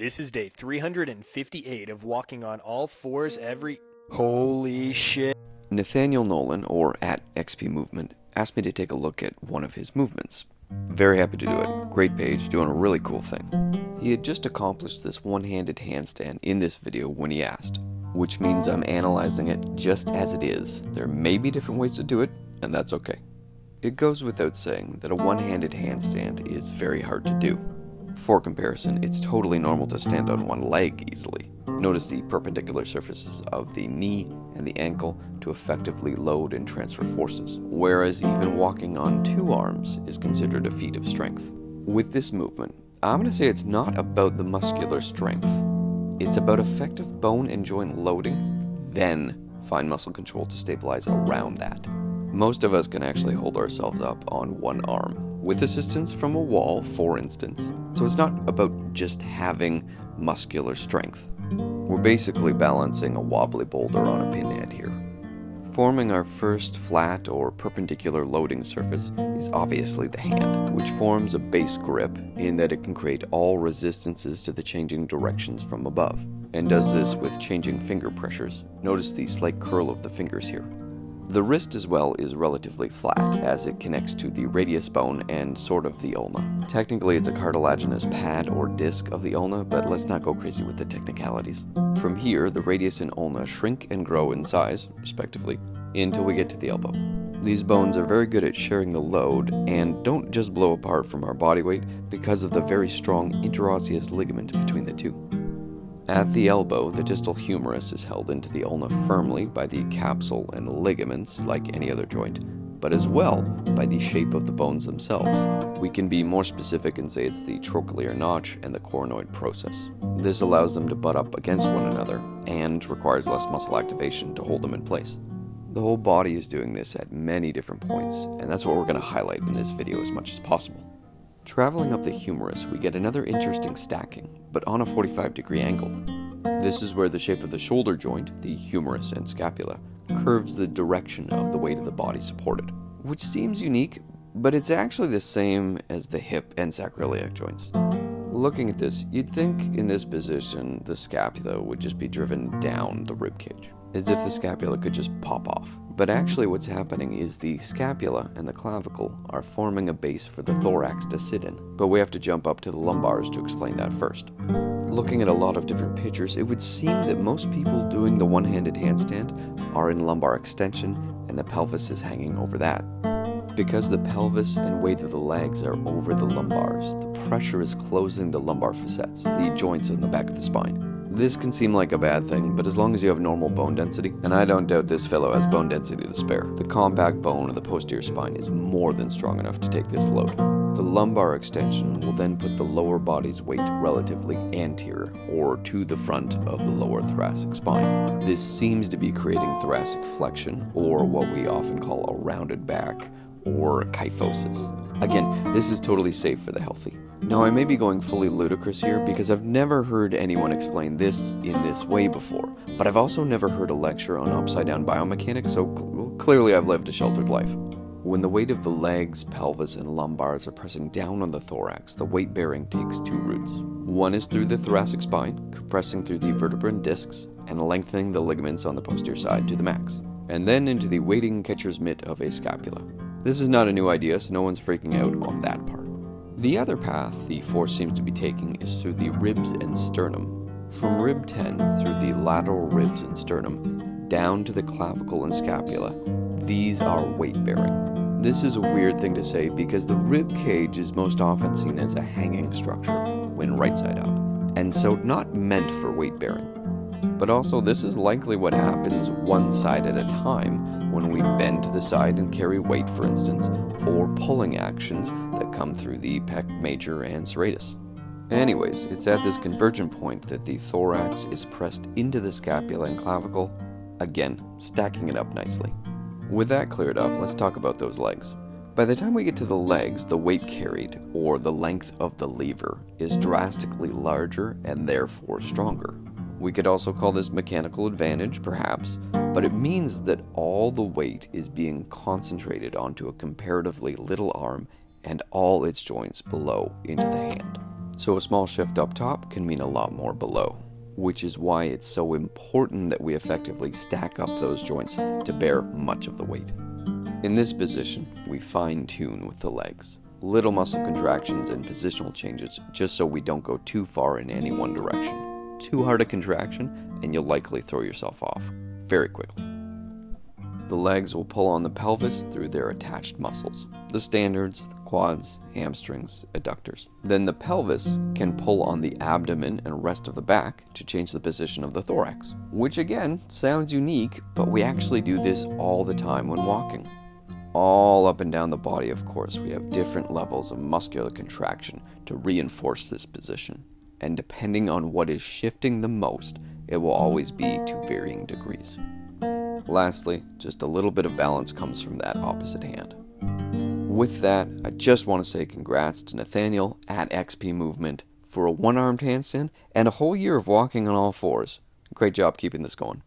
This is day 358 of walking on all fours every... Holy shit. Nathaniel Nolan, or at XP Movement, asked me to take a look at one of his movements. Very happy to do it. Great page, doing a really cool thing. He had just accomplished this one-handed handstand in this video when he asked, which means I'm analyzing it just as it is. There may be different ways to do it, and that's okay. It goes without saying that a one-handed handstand is very hard to do. For comparison, it's totally normal to stand on one leg easily. Notice the perpendicular surfaces of the knee and the ankle to effectively load and transfer forces, whereas even walking on two arms is considered a feat of strength. With this movement, I'm going to say it's not about the muscular strength. It's about effective bone and joint loading, then fine muscle control to stabilize around that. Most of us can actually hold ourselves up on one arm, with assistance from a wall, for instance. So it's not about just having muscular strength. We're basically balancing a wobbly boulder on a pinhead here. Forming our first flat or perpendicular loading surface is obviously the hand, which forms a base grip in that it can create all resistances to the changing directions from above, and does this with changing finger pressures. Notice the slight curl of the fingers here. The wrist as well is relatively flat, as it connects to the radius bone and sort of the ulna. Technically it's a cartilaginous pad or disc of the ulna, but let's not go crazy with the technicalities. From here, the radius and ulna shrink and grow in size, respectively, until we get to the elbow. These bones are very good at sharing the load and don't just blow apart from our body weight because of the very strong interosseous ligament between the two. At the elbow, the distal humerus is held into the ulna firmly by the capsule and ligaments like any other joint, but as well by the shape of the bones themselves. We can be more specific and say it's the trochlear notch and the coronoid process. This allows them to butt up against one another and requires less muscle activation to hold them in place. The whole body is doing this at many different points, and that's what we're going to highlight in this video as much as possible. Traveling up the humerus, we get another interesting stacking, but on a 45-degree angle. This is where the shape of the shoulder joint, the humerus and scapula, curves the direction of the weight of the body supported, which seems unique, but it's actually the same as the hip and sacroiliac joints. Looking at this, you'd think in this position the scapula would just be driven down the ribcage, as if the scapula could just pop off. But actually what's happening is the scapula and the clavicle are forming a base for the thorax to sit in, but we have to jump up to the lumbars to explain that first. Looking at a lot of different pictures, it would seem that most people doing the one-handed handstand are in lumbar extension and the pelvis is hanging over that. Because the pelvis and weight of the legs are over the lumbars, the pressure is closing the lumbar facets, the joints in the back of the spine. This can seem like a bad thing, but as long as you have normal bone density, and I don't doubt this fellow has bone density to spare, the compact bone of the posterior spine is more than strong enough to take this load. The lumbar extension will then put the lower body's weight relatively anterior, or to the front of the lower thoracic spine. This seems to be creating thoracic flexion, or what we often call a rounded back, or kyphosis. Again, this is totally safe for the healthy. Now, I may be going fully ludicrous here because I've never heard anyone explain this in this way before, but I've also never heard a lecture on upside-down biomechanics, so clearly I've lived a sheltered life. When the weight of the legs, pelvis, and lumbars are pressing down on the thorax, the weight bearing takes two routes. One is through the thoracic spine, compressing through the vertebra and discs, and lengthening the ligaments on the posterior side to the max, and then into the waiting catcher's mitt of a scapula. This is not a new idea, so no one's freaking out on that part. The other path the force seems to be taking is through the ribs and sternum. From rib 10 through the lateral ribs and sternum, down to the clavicle and scapula, these are weight-bearing. This is a weird thing to say because the rib cage is most often seen as a hanging structure when right side up, and so not meant for weight-bearing. But also this is likely what happens one side at a time when we bend to the side and carry weight, for instance, or pulling actions that come through the pec major and serratus. Anyways, it's at this convergent point that the thorax is pressed into the scapula and clavicle, again, stacking it up nicely. With that cleared up, let's talk about those legs. By the time we get to the legs, the weight carried, or the length of the lever, is drastically larger and therefore stronger. We could also call this mechanical advantage, perhaps, but it means that all the weight is being concentrated onto a comparatively little arm and all its joints below into the hand. So a small shift up top can mean a lot more below, which is why it's so important that we effectively stack up those joints to bear much of the weight. In this position, we fine-tune with the legs. Little muscle contractions and positional changes just so we don't go too far in any one direction. Too hard a contraction and you'll likely throw yourself off very quickly. The legs will pull on the pelvis through their attached muscles, the standards, the quads, hamstrings, adductors. Then the pelvis can pull on the abdomen and rest of the back to change the position of the thorax, which again sounds unique, but we actually do this all the time when walking. All up and down the body, of course, we have different levels of muscular contraction to reinforce this position. And depending on what is shifting the most, it will always be to varying degrees. Lastly, just a little bit of balance comes from that opposite hand. With that, I just want to say congrats to Nathaniel at XP Movement for a one-armed handstand and a whole year of walking on all fours. Great job keeping this going.